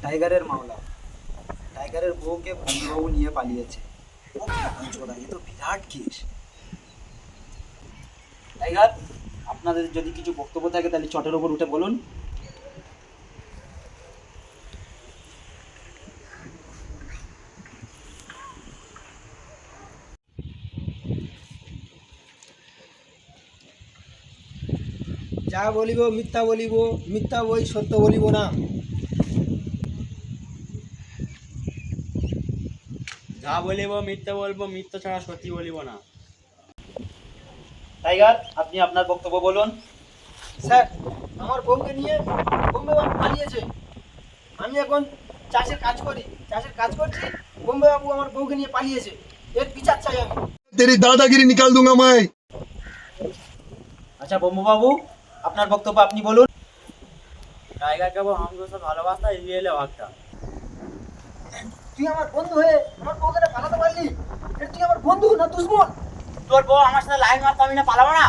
টাইগারের মামলা। টাইগারের বউকে বন্ধুবাবু নিয়ে পালিয়েছে। এ তো বিরাট কেস। টাইগার, আপনাদের যদি কিছু বক্তব্য থাকে তাহলে চটের ওপর উঠে বলুন। যা বলিব মিথ্যা বলিব, মিথ্যা বই সত্য বলিব না। যা বলিব মিথ্যে বলবো, মিথ্যা ছাড়া সত্যি বলিব না। টাইগার, আপনি আপনার বক্তব্য বলুন। স্যার, আমার বউকে নিয়ে বোম্বে বাবু পালিয়েছে। আমি এখন চাষের কাজ করি, চাষের কাজ করছি, বোম্বে বাবু আমার বউকে নিয়ে পালিয়েছে। এর বিচার চাই আমি। तेरी दादागिरी निकाल दूंगा मैं। আচ্ছা বম্বুবাবু, আপনার বক্তব্য আপনি বলুন। টাইগার কেবল আমাকে সব ভালোবাসা এগিয়ে এলে ভাগটা। তুই আমার বন্ধু হয়ে আমার বউকে নিয়ে পালাতে পারলি? তুই আমার বন্ধু না দুশ্মন? তোর বউ আমার সাথে লাইন মারতো, আমি না পালাবো না?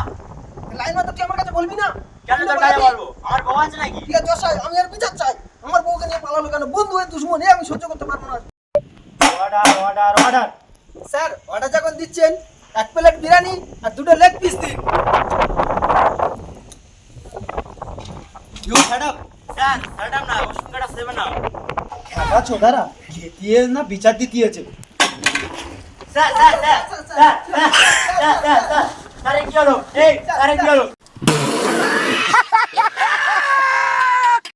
লাইন মারতে তুই আমার কাছে বলবি না? কেন তোর কাছে বলবো? আমার বউ আছে নাকি? ঠিক আছে চাই, আমি আর বিচার চাই। আমার বউকে নিয়ে পালালো কেন? বন্ধু হয়ে দুশ্মন, আমি সহ্য করতে পারবো না। Order order order. Sir, order যখন দিচ্ছেন 1 প্লেট বিরিয়ানি আর 2টো লেগ পিস দিন। You shut up. Sir, madam না, ওষুধ কাটা সেবে না। খেলা ছোটারা খেতিয়ে না বিচার দিতেছে। Sir sir sir sir sir sir sir sir, sir কি হলো? এই স্যার কি হলো?